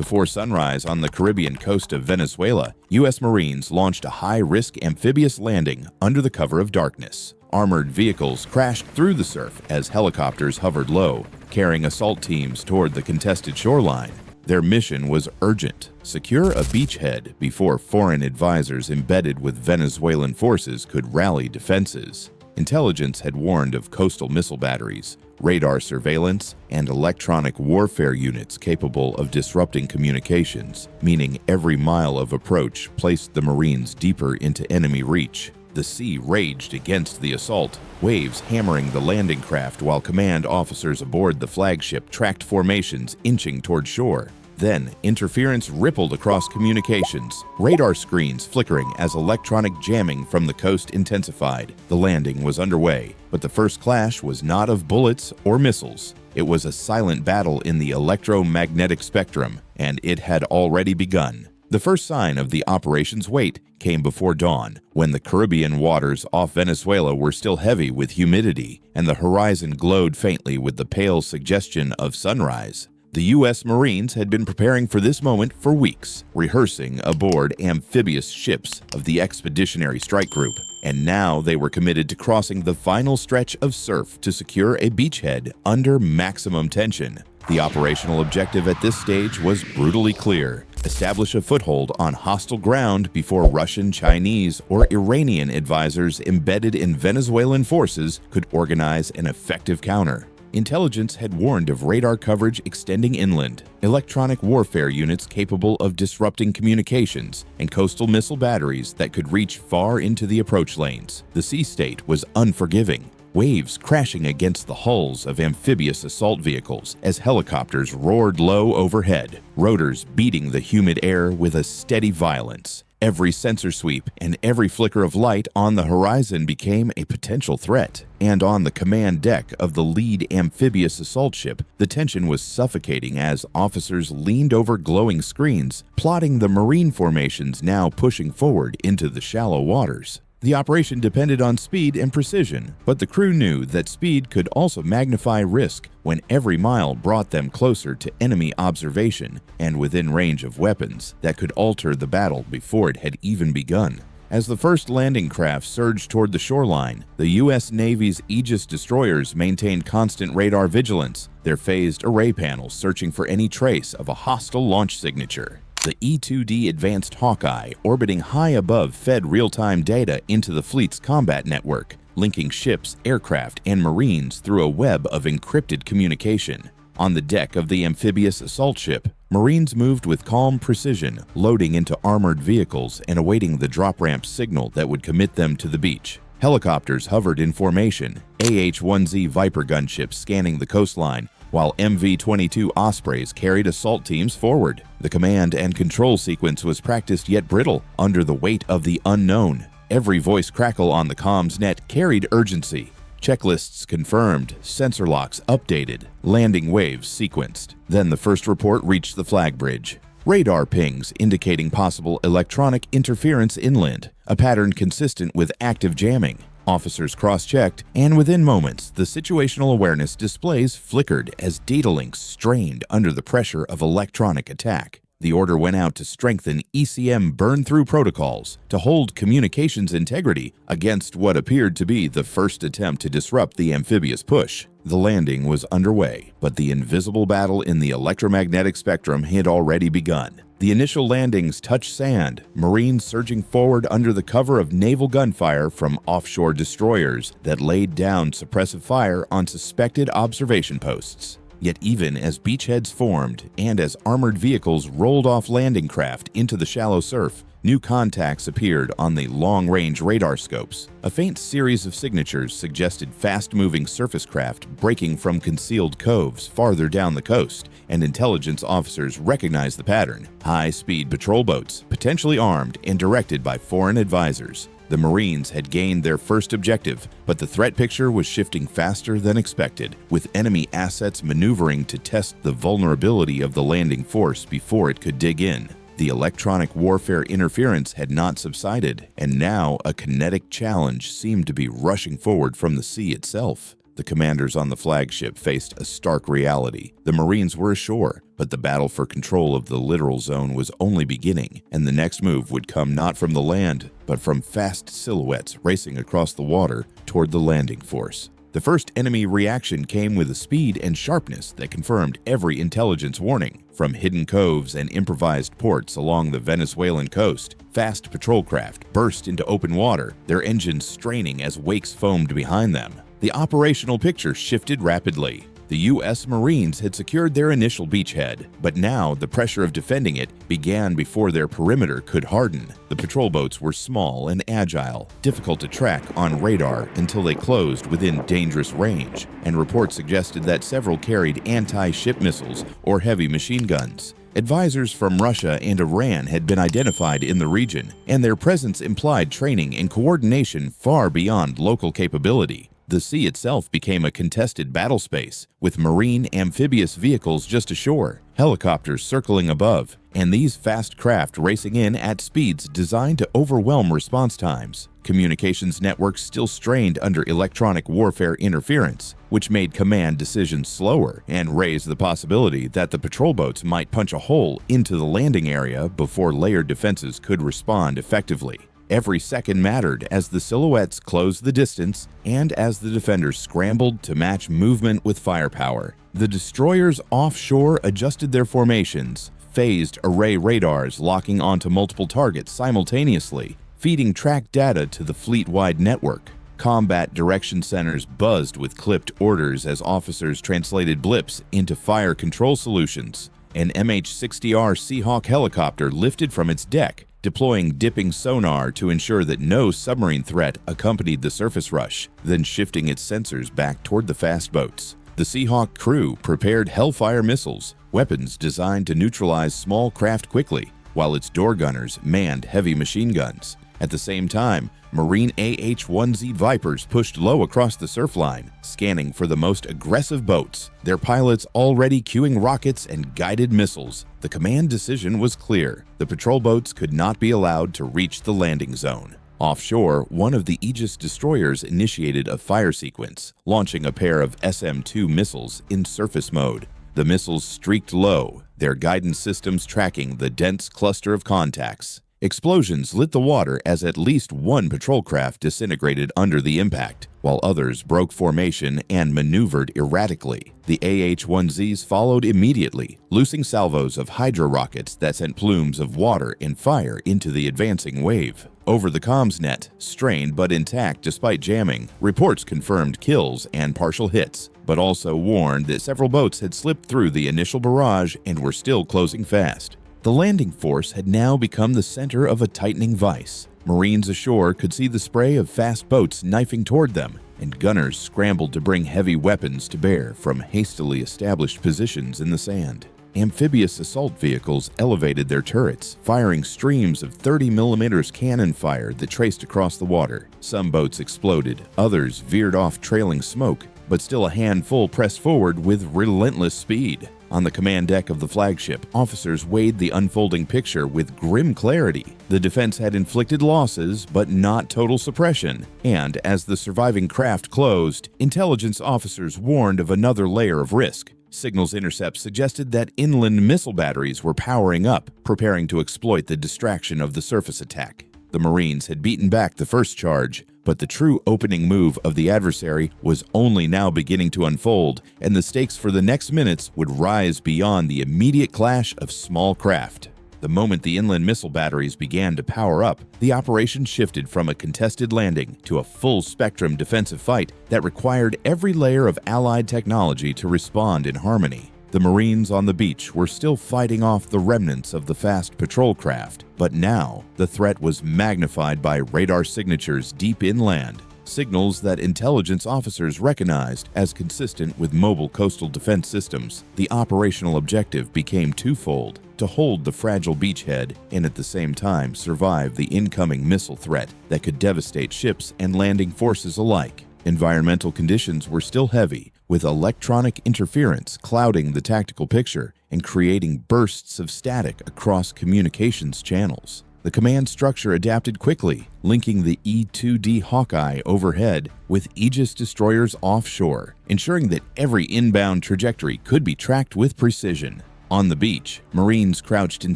Before sunrise on the Caribbean coast of Venezuela, U.S. Marines launched a high-risk amphibious landing under the cover of darkness. Armored vehicles crashed through the surf as helicopters hovered low, carrying assault teams toward the contested shoreline. Their mission was urgent: secure a beachhead before foreign advisors embedded with Venezuelan forces could rally defenses. Intelligence had warned of coastal missile batteries, radar surveillance, and electronic warfare units capable of disrupting communications, meaning every mile of approach placed the Marines deeper into enemy reach. The sea raged against the assault, waves hammering the landing craft while command officers aboard the flagship tracked formations inching toward shore. Then, interference rippled across communications, radar screens flickering as electronic jamming from the coast intensified. The landing was underway, but the first clash was not of bullets or missiles. It was a silent battle in the electromagnetic spectrum, and it had already begun. The first sign of the operation's weight came before dawn, when the Caribbean waters off Venezuela were still heavy with humidity, and the horizon glowed faintly with the pale suggestion of sunrise. The U.S. Marines had been preparing for this moment for weeks, rehearsing aboard amphibious ships of the Expeditionary Strike Group, and now they were committed to crossing the final stretch of surf to secure a beachhead under maximum tension. The operational objective at this stage was brutally clear: establish a foothold on hostile ground before Russian, Chinese, or Iranian advisors embedded in Venezuelan forces could organize an effective counter. Intelligence had warned of radar coverage extending inland, electronic warfare units capable of disrupting communications, and coastal missile batteries that could reach far into the approach lanes. The sea state was unforgiving, waves crashing against the hulls of amphibious assault vehicles as helicopters roared low overhead, rotors beating the humid air with a steady violence. Every sensor sweep and every flicker of light on the horizon became a potential threat. And on the command deck of the lead amphibious assault ship, the tension was suffocating as officers leaned over glowing screens, plotting the Marine formations now pushing forward into the shallow waters. The operation depended on speed and precision, but the crew knew that speed could also magnify risk when every mile brought them closer to enemy observation and within range of weapons that could alter the battle before it had even begun. As the first landing craft surged toward the shoreline, the U.S. Navy's Aegis destroyers maintained constant radar vigilance, their phased array panels searching for any trace of a hostile launch signature. The E-2D Advanced Hawkeye orbiting high above fed real-time data into the fleet's combat network, linking ships, aircraft, and Marines through a web of encrypted communication. On the deck of the amphibious assault ship, Marines moved with calm precision, loading into armored vehicles and awaiting the drop ramp signal that would commit them to the beach. Helicopters hovered in formation, AH-1Z Viper gunships scanning the coastline, while MV-22 Ospreys carried assault teams forward. The command and control sequence was practiced yet brittle under the weight of the unknown. Every voice crackle on the comms net carried urgency. Checklists confirmed, sensor locks updated, landing waves sequenced. Then the first report reached the flag bridge. Radar pings indicating possible electronic interference inland, a pattern consistent with active jamming. Officers cross-checked, and within moments, the situational awareness displays flickered as data links strained under the pressure of electronic attack. The order went out to strengthen ECM burn-through protocols to hold communications integrity against what appeared to be the first attempt to disrupt the amphibious push. The landing was underway, but the invisible battle in the electromagnetic spectrum had already begun. The initial landings touched sand, Marines surging forward under the cover of naval gunfire from offshore destroyers that laid down suppressive fire on suspected observation posts. Yet even as beachheads formed and as armored vehicles rolled off landing craft into the shallow surf, new contacts appeared on the long-range radar scopes. A faint series of signatures suggested fast-moving surface craft breaking from concealed coves farther down the coast, and intelligence officers recognized the pattern: high-speed patrol boats, potentially armed and directed by foreign advisors. The Marines had gained their first objective, but the threat picture was shifting faster than expected, with enemy assets maneuvering to test the vulnerability of the landing force before it could dig in. The electronic warfare interference had not subsided, and now a kinetic challenge seemed to be rushing forward from the sea itself. The The commanders on the flagship faced a stark reality. The Marines were ashore, but the battle for control of the littoral zone was only beginning, and the next move would come not from the land, but from fast silhouettes racing across the water toward the landing force. The first enemy reaction came with a speed and sharpness that confirmed every intelligence warning. From hidden coves and improvised ports along the Venezuelan coast, fast patrol craft burst into open water, their engines straining as wakes foamed behind them. The operational picture shifted rapidly. The U.S. Marines had secured their initial beachhead, but now the pressure of defending it began before their perimeter could harden. The patrol boats were small and agile, difficult to track on radar until they closed within dangerous range, and reports suggested that several carried anti-ship missiles or heavy machine guns. Advisors from Russia and Iran had been identified in the region, and their presence implied training and coordination far beyond local capability. The sea itself became a contested battle space, with marine amphibious vehicles just ashore, helicopters circling above, and these fast craft racing in at speeds designed to overwhelm response times. Communications networks still strained under electronic warfare interference, which made command decisions slower and raised the possibility that the patrol boats might punch a hole into the landing area before layered defenses could respond effectively. Every second mattered as the silhouettes closed the distance and as the defenders scrambled to match movement with firepower. The destroyers offshore adjusted their formations, phased array radars locking onto multiple targets simultaneously, feeding track data to the fleet-wide network. Combat direction centers buzzed with clipped orders as officers translated blips into fire control solutions. An MH-60R Seahawk helicopter lifted from its deck, deploying dipping sonar to ensure that no submarine threat accompanied the surface rush, then shifting its sensors back toward the fast boats. The Seahawk crew prepared Hellfire missiles, weapons designed to neutralize small craft quickly, while its door gunners manned heavy machine guns. At the same time, Marine AH-1Z Vipers pushed low across the surf line, scanning for the most aggressive boats, their pilots already queuing rockets and guided missiles. The command decision was clear. The patrol boats could not be allowed to reach the landing zone. Offshore, one of the Aegis destroyers initiated a fire sequence, launching a pair of SM-2 missiles in surface mode. The missiles streaked low, their guidance systems tracking the dense cluster of contacts. Explosions lit the water as at least one patrol craft disintegrated under the impact, while others broke formation and maneuvered erratically. The AH-1Zs followed immediately, loosing salvos of hydro rockets that sent plumes of water and fire into the advancing wave. Over the comms net, strained but intact despite jamming, reports confirmed kills and partial hits, but also warned that several boats had slipped through the initial barrage and were still closing fast. The landing force had now become the center of a tightening vice. Marines ashore could see the spray of fast boats knifing toward them, and gunners scrambled to bring heavy weapons to bear from hastily established positions in the sand. Amphibious assault vehicles elevated their turrets, firing streams of 30mm cannon fire that traced across the water. Some boats exploded, others veered off trailing smoke, but still a handful pressed forward with relentless speed. On the command deck of the flagship, officers weighed the unfolding picture with grim clarity. The defense had inflicted losses, but not total suppression, and as the surviving craft closed, intelligence officers warned of another layer of risk. Signals intercepts suggested that inland missile batteries were powering up, preparing to exploit the distraction of the surface attack. The Marines had beaten back the first charge, but the true opening move of the adversary was only now beginning to unfold, and the stakes for the next minutes would rise beyond the immediate clash of small craft. The moment the inland missile batteries began to power up, the operation shifted from a contested landing to a full-spectrum defensive fight that required every layer of Allied technology to respond in harmony. The Marines on the beach were still fighting off the remnants of the fast patrol craft, but now the threat was magnified by radar signatures deep inland, signals that intelligence officers recognized as consistent with mobile coastal defense systems. The operational objective became twofold: to hold the fragile beachhead and at the same time survive the incoming missile threat that could devastate ships and landing forces alike. Environmental conditions were still heavy, with electronic interference clouding the tactical picture and creating bursts of static across communications channels. The command structure adapted quickly, linking the E-2D Hawkeye overhead with Aegis destroyers offshore, ensuring that every inbound trajectory could be tracked with precision. On the beach, Marines crouched in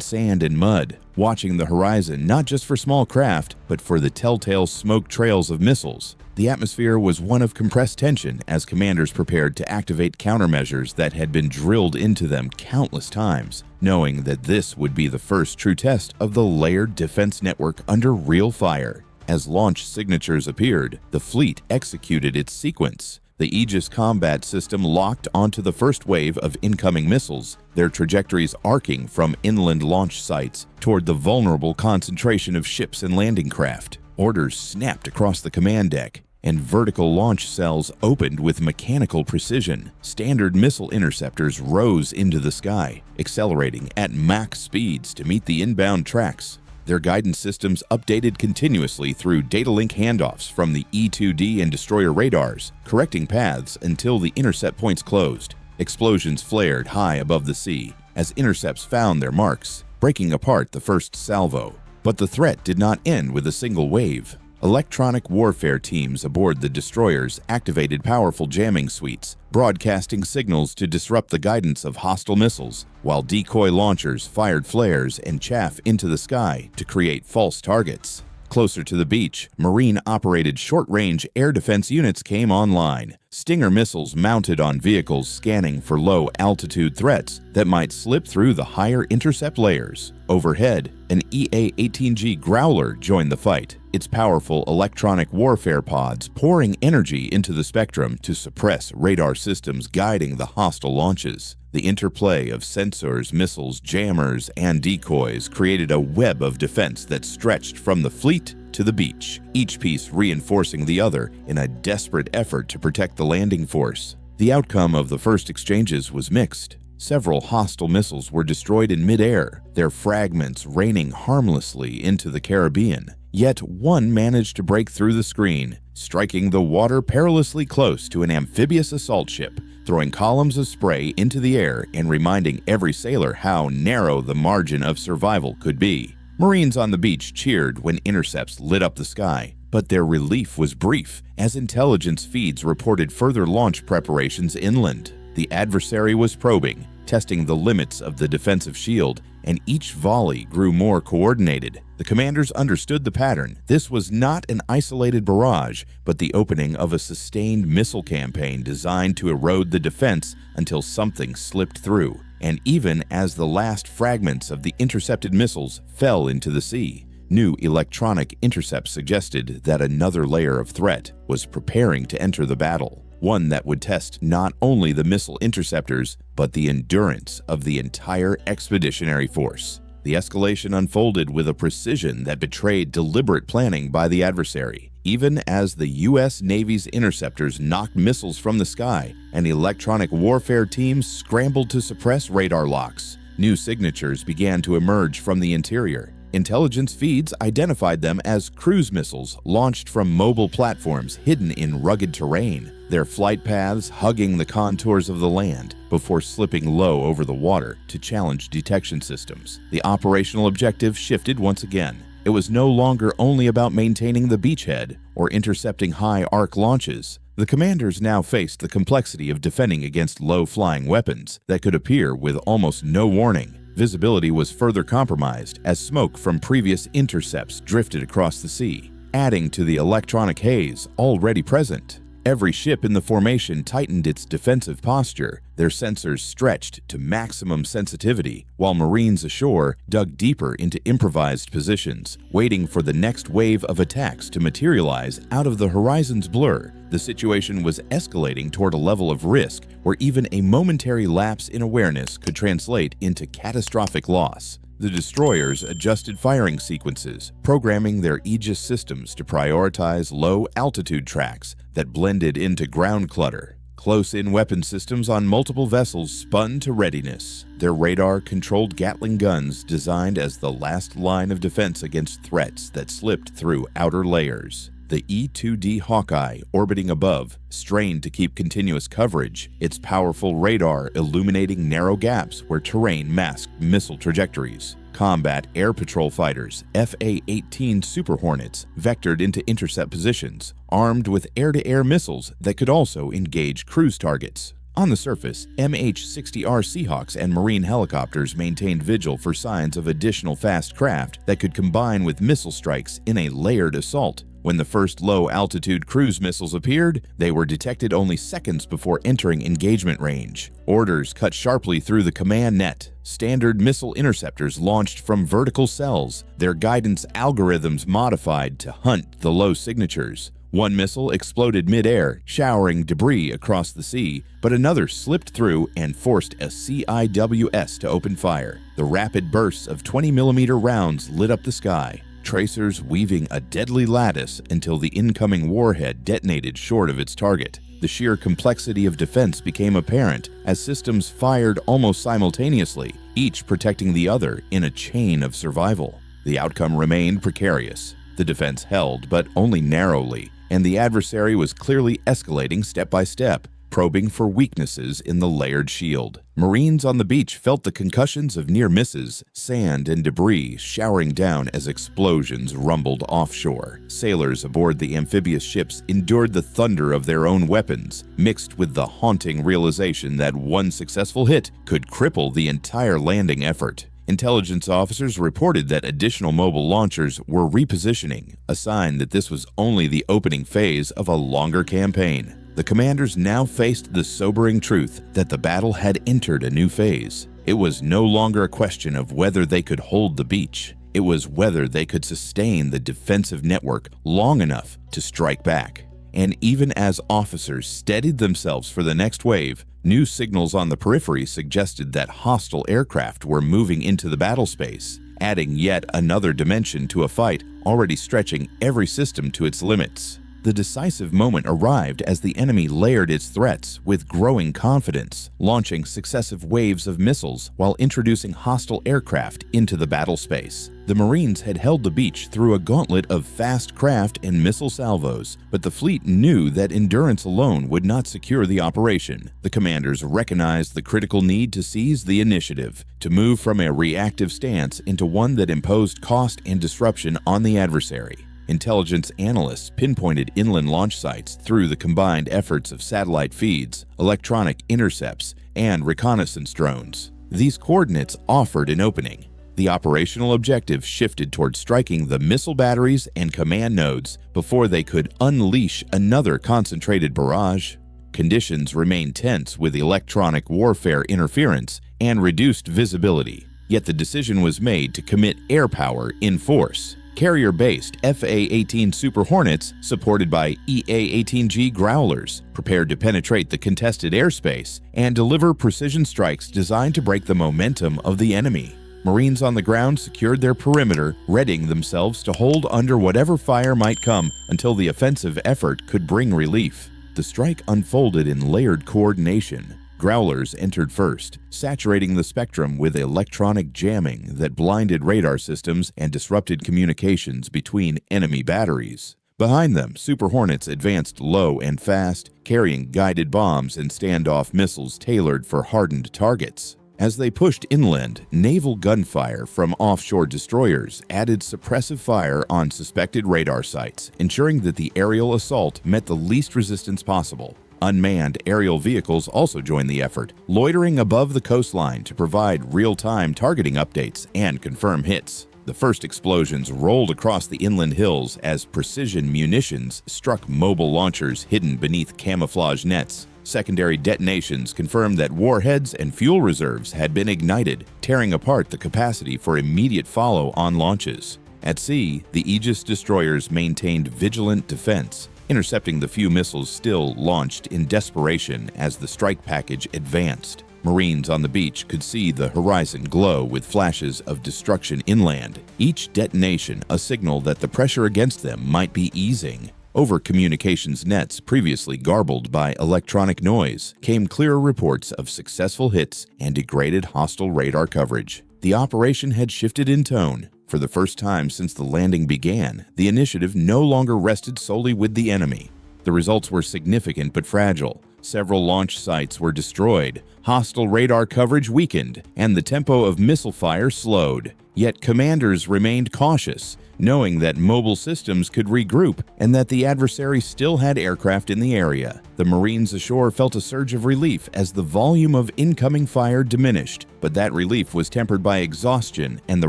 sand and mud, watching the horizon not just for small craft, but for the telltale smoke trails of missiles. The atmosphere was one of compressed tension as commanders prepared to activate countermeasures that had been drilled into them countless times, knowing that this would be the first true test of the layered defense network under real fire. As launch signatures appeared, the fleet executed its sequence. The Aegis combat system locked onto the first wave of incoming missiles, their trajectories arcing from inland launch sites toward the vulnerable concentration of ships and landing craft. Orders snapped across the command deck, and vertical launch cells opened with mechanical precision. Standard missile interceptors rose into the sky, accelerating at Mach speeds to meet the inbound tracks. Their guidance systems updated continuously through data link handoffs from the E-2D and destroyer radars, correcting paths until the intercept points closed. Explosions flared high above the sea as intercepts found their marks, breaking apart the first salvo. But the threat did not end with a single wave. Electronic warfare teams aboard the destroyers activated powerful jamming suites, broadcasting signals to disrupt the guidance of hostile missiles, while decoy launchers fired flares and chaff into the sky to create false targets. Closer to the beach, Marine-operated short-range air defense units came online. Stinger missiles mounted on vehicles scanning for low-altitude threats that might slip through the higher intercept layers. Overhead, an EA-18G Growler joined the fight, its powerful electronic warfare pods pouring energy into the spectrum to suppress radar systems guiding the hostile launches. The interplay of sensors, missiles, jammers, and decoys created a web of defense that stretched from the fleet to the beach, each piece reinforcing the other in a desperate effort to protect the landing force. The outcome of the first exchanges was mixed. Several hostile missiles were destroyed in midair, their fragments raining harmlessly into the Caribbean. Yet one managed to break through the screen, striking the water perilously close to an amphibious assault ship, throwing columns of spray into the air and reminding every sailor how narrow the margin of survival could be. Marines on the beach cheered when intercepts lit up the sky, but their relief was brief as intelligence feeds reported further launch preparations inland. The adversary was probing, testing the limits of the defensive shield, and each volley grew more coordinated. The commanders understood the pattern. This was not an isolated barrage, but the opening of a sustained missile campaign designed to erode the defense until something slipped through. And even as the last fragments of the intercepted missiles fell into the sea, new electronic intercepts suggested that another layer of threat was preparing to enter the battle. One that would test not only the missile interceptors, but the endurance of the entire expeditionary force. The escalation unfolded with a precision that betrayed deliberate planning by the adversary, even as the U.S. Navy's interceptors knocked missiles from the sky and electronic warfare teams scrambled to suppress radar locks. New signatures began to emerge from the interior. Intelligence feeds identified them as cruise missiles launched from mobile platforms hidden in rugged terrain, their flight paths hugging the contours of the land before slipping low over the water to challenge detection systems. The operational objective shifted once again. It was no longer only about maintaining the beachhead or intercepting high-arc launches. The commanders now faced the complexity of defending against low-flying weapons that could appear with almost no warning. Visibility was further compromised as smoke from previous intercepts drifted across the sea, adding to the electronic haze already present. Every ship in the formation tightened its defensive posture, their sensors stretched to maximum sensitivity, while Marines ashore dug deeper into improvised positions, waiting for the next wave of attacks to materialize out of the horizon's blur. The situation was escalating toward a level of risk where even a momentary lapse in awareness could translate into catastrophic loss. The destroyers adjusted firing sequences, programming their Aegis systems to prioritize low-altitude tracks that blended into ground clutter. Close-in weapon systems on multiple vessels spun to readiness, their radar-controlled Gatling guns designed as the last line of defense against threats that slipped through outer layers. The E-2D Hawkeye, orbiting above, strained to keep continuous coverage, its powerful radar illuminating narrow gaps where terrain masked missile trajectories. Combat air patrol fighters, FA-18 Super Hornets, vectored into intercept positions, armed with air-to-air missiles that could also engage cruise targets. On the surface, MH-60R Seahawks and Marine helicopters maintained vigil for signs of additional fast craft that could combine with missile strikes in a layered assault. When the first low-altitude cruise missiles appeared, they were detected only seconds before entering engagement range. Orders cut sharply through the command net. Standard missile interceptors launched from vertical cells, their guidance algorithms modified to hunt the low signatures. One missile exploded mid-air, showering debris across the sea, but another slipped through and forced a CIWS to open fire. The rapid bursts of 20mm rounds lit up the sky, tracers weaving a deadly lattice until the incoming warhead detonated short of its target. The sheer complexity of defense became apparent as systems fired almost simultaneously, each protecting the other in a chain of survival. The outcome remained precarious. The defense held, but only narrowly, and the adversary was clearly escalating step by step, probing for weaknesses in the layered shield. Marines on the beach felt the concussions of near misses, sand and debris showering down as explosions rumbled offshore. Sailors aboard the amphibious ships endured the thunder of their own weapons, mixed with the haunting realization that one successful hit could cripple the entire landing effort. Intelligence officers reported that additional mobile launchers were repositioning, a sign that this was only the opening phase of a longer campaign. The commanders now faced the sobering truth that the battle had entered a new phase. It was no longer a question of whether they could hold the beach. It was whether they could sustain the defensive network long enough to strike back. And even as officers steadied themselves for the next wave, new signals on the periphery suggested that hostile aircraft were moving into the battle space, adding yet another dimension to a fight already stretching every system to its limits. The decisive moment arrived as the enemy layered its threats with growing confidence, launching successive waves of missiles while introducing hostile aircraft into the battle space. The Marines had held the beach through a gauntlet of fast craft and missile salvos, but the fleet knew that endurance alone would not secure the operation. The commanders recognized the critical need to seize the initiative, to move from a reactive stance into one that imposed cost and disruption on the adversary. Intelligence analysts pinpointed inland launch sites through the combined efforts of satellite feeds, electronic intercepts, and reconnaissance drones. These coordinates offered an opening. The operational objective shifted toward striking the missile batteries and command nodes before they could unleash another concentrated barrage. Conditions remained tense with electronic warfare interference and reduced visibility, yet the decision was made to commit air power in force. Carrier-based FA-18 Super Hornets, supported by EA-18G Growlers, prepared to penetrate the contested airspace and deliver precision strikes designed to break the momentum of the enemy. Marines on the ground secured their perimeter, readying themselves to hold under whatever fire might come until the offensive effort could bring relief. The strike unfolded in layered coordination. Growlers entered first, saturating the spectrum with electronic jamming that blinded radar systems and disrupted communications between enemy batteries. Behind them, Super Hornets advanced low and fast, carrying guided bombs and standoff missiles tailored for hardened targets. As they pushed inland, naval gunfire from offshore destroyers added suppressive fire on suspected radar sites, ensuring that the aerial assault met the least resistance possible. Unmanned aerial vehicles also joined the effort, loitering above the coastline to provide real-time targeting updates and confirm hits. The first explosions rolled across the inland hills as precision munitions struck mobile launchers hidden beneath camouflage nets. Secondary detonations confirmed that warheads and fuel reserves had been ignited, tearing apart the capacity for immediate follow-on launches. At sea, the Aegis destroyers maintained vigilant defense, intercepting the few missiles still launched in desperation as the strike package advanced. Marines on the beach could see the horizon glow with flashes of destruction inland, each detonation a signal that the pressure against them might be easing. Over communications nets previously garbled by electronic noise came clearer reports of successful hits and degraded hostile radar coverage. The operation had shifted in tone. For the first time since the landing began, the initiative no longer rested solely with the enemy. The results were significant but fragile. Several launch sites were destroyed, hostile radar coverage weakened, and the tempo of missile fire slowed. Yet commanders remained cautious, knowing that mobile systems could regroup and that the adversary still had aircraft in the area. The Marines ashore felt a surge of relief as the volume of incoming fire diminished, but that relief was tempered by exhaustion and the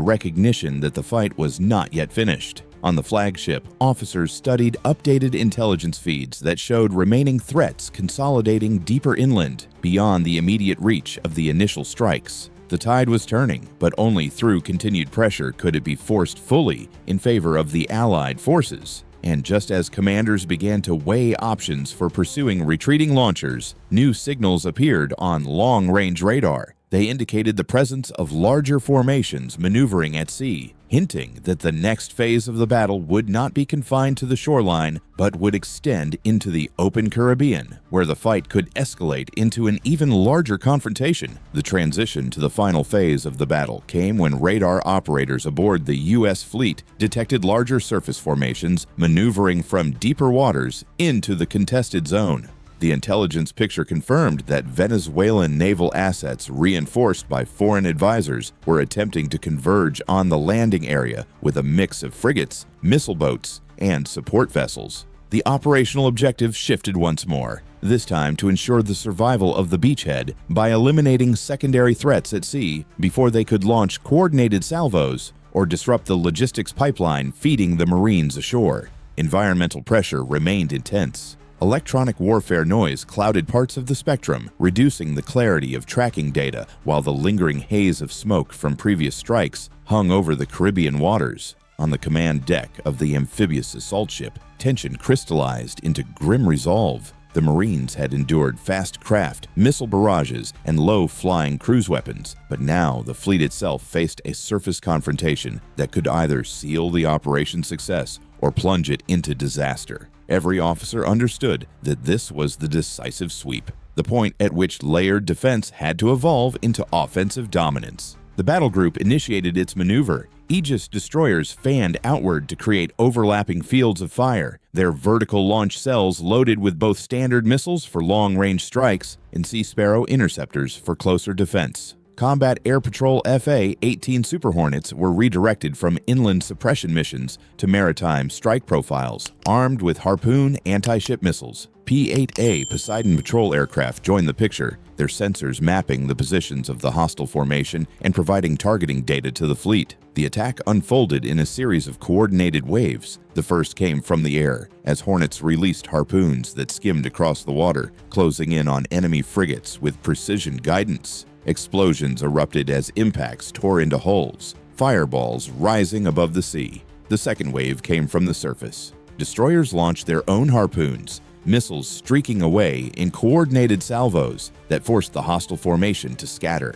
recognition that the fight was not yet finished. On the flagship, officers studied updated intelligence feeds that showed remaining threats consolidating deeper inland, beyond the immediate reach of the initial strikes. The tide was turning, but only through continued pressure could it be forced fully in favor of the Allied forces. And just as commanders began to weigh options for pursuing retreating launchers, new signals appeared on long-range radar. They indicated the presence of larger formations maneuvering at sea, hinting that the next phase of the battle would not be confined to the shoreline, but would extend into the open Caribbean, where the fight could escalate into an even larger confrontation. The transition to the final phase of the battle came when radar operators aboard the U.S. fleet detected larger surface formations maneuvering from deeper waters into the contested zone. The intelligence picture confirmed that Venezuelan naval assets, reinforced by foreign advisors, were attempting to converge on the landing area with a mix of frigates, missile boats, and support vessels. The operational objective shifted once more, this time to ensure the survival of the beachhead by eliminating secondary threats at sea before they could launch coordinated salvos or disrupt the logistics pipeline feeding the Marines ashore. Environmental pressure remained intense. Electronic warfare noise clouded parts of the spectrum, reducing the clarity of tracking data, while the lingering haze of smoke from previous strikes hung over the Caribbean waters. On the command deck of the amphibious assault ship, tension crystallized into grim resolve. The Marines had endured fast craft, missile barrages, and low-flying cruise weapons, but now the fleet itself faced a surface confrontation that could either seal the operation's success or plunge it into disaster. Every officer understood that this was the decisive sweep, the point at which layered defense had to evolve into offensive dominance. The battle group initiated its maneuver. Aegis destroyers fanned outward to create overlapping fields of fire, their vertical launch cells loaded with both standard missiles for long-range strikes and Sea Sparrow interceptors for closer defense. Combat Air Patrol FA-18 Super Hornets were redirected from inland suppression missions to maritime strike profiles, armed with Harpoon anti-ship missiles. P-8A Poseidon patrol aircraft joined the picture, their sensors mapping the positions of the hostile formation and providing targeting data to the fleet. The attack unfolded in a series of coordinated waves. The first came from the air, as Hornets released harpoons that skimmed across the water, closing in on enemy frigates with precision guidance. Explosions erupted as impacts tore into hulls, fireballs rising above the sea. The second wave came from the surface. Destroyers launched their own harpoons, missiles streaking away in coordinated salvos that forced the hostile formation to scatter.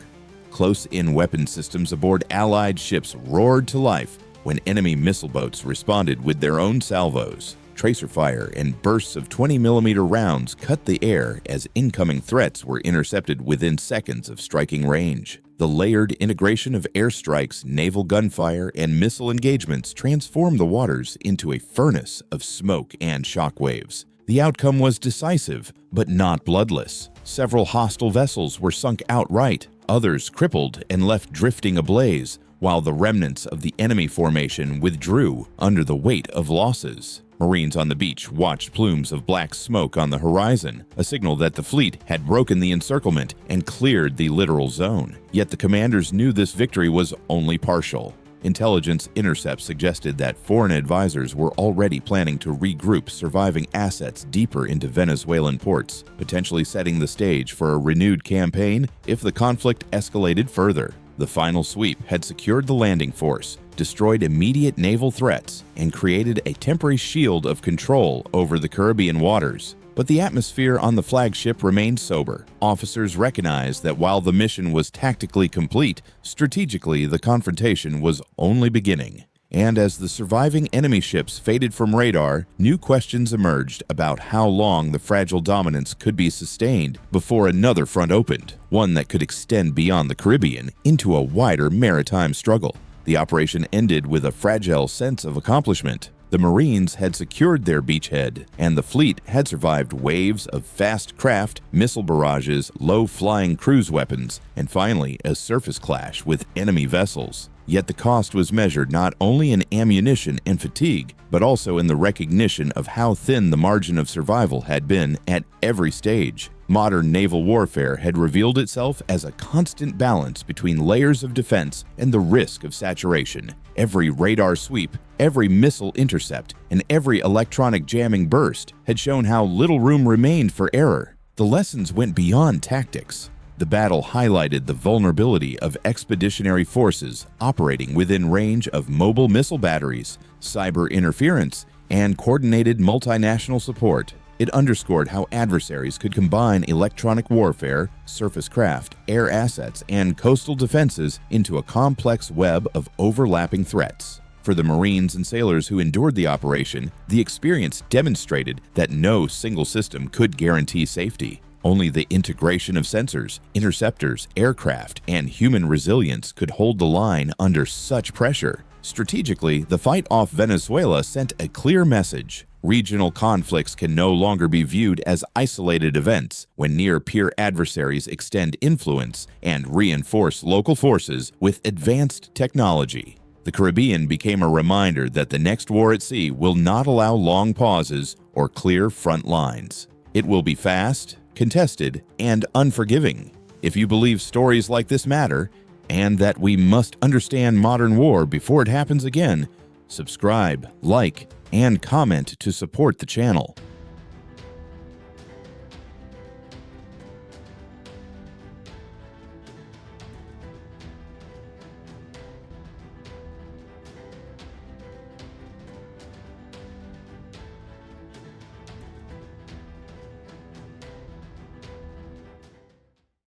Close-in weapon systems aboard Allied ships roared to life when enemy missile boats responded with their own salvos. Tracer fire and bursts of 20mm rounds cut the air as incoming threats were intercepted within seconds of striking range. The layered integration of airstrikes, naval gunfire, and missile engagements transformed the waters into a furnace of smoke and shockwaves. The outcome was decisive, but not bloodless. Several hostile vessels were sunk outright, others crippled and left drifting ablaze, while the remnants of the enemy formation withdrew under the weight of losses. Marines on the beach watched plumes of black smoke on the horizon, a signal that the fleet had broken the encirclement and cleared the littoral zone. Yet the commanders knew this victory was only partial. Intelligence intercepts suggested that foreign advisors were already planning to regroup surviving assets deeper into Venezuelan ports, potentially setting the stage for a renewed campaign if the conflict escalated further. The final sweep had secured the landing force, destroyed immediate naval threats, and created a temporary shield of control over the Caribbean waters. But the atmosphere on the flagship remained sober. Officers recognized that while the mission was tactically complete, strategically the confrontation was only beginning. And as the surviving enemy ships faded from radar, new questions emerged about how long the fragile dominance could be sustained before another front opened, one that could extend beyond the Caribbean into a wider maritime struggle. The operation ended with a fragile sense of accomplishment. The Marines had secured their beachhead, and the fleet had survived waves of fast craft, missile barrages, low-flying cruise weapons, and finally a surface clash with enemy vessels. Yet the cost was measured not only in ammunition and fatigue, but also in the recognition of how thin the margin of survival had been at every stage. Modern naval warfare had revealed itself as a constant balance between layers of defense and the risk of saturation. Every radar sweep, every missile intercept, and every electronic jamming burst had shown how little room remained for error. The lessons went beyond tactics. The battle highlighted the vulnerability of expeditionary forces operating within range of mobile missile batteries, cyber interference, and coordinated multinational support. It underscored how adversaries could combine electronic warfare, surface craft, air assets, and coastal defenses into a complex web of overlapping threats. For the Marines and sailors who endured the operation, the experience demonstrated that no single system could guarantee safety. Only the integration of sensors, interceptors, aircraft, and human resilience could hold the line under such pressure. Strategically, the fight off Venezuela sent a clear message. Regional conflicts can no longer be viewed as isolated events when near-peer adversaries extend influence and reinforce local forces with advanced technology. The Caribbean became a reminder that the next war at sea will not allow long pauses or clear front lines. It will be fast, contested, and unforgiving. If you believe stories like this matter, and that we must understand modern war before it happens again, subscribe, like, and comment to support the channel.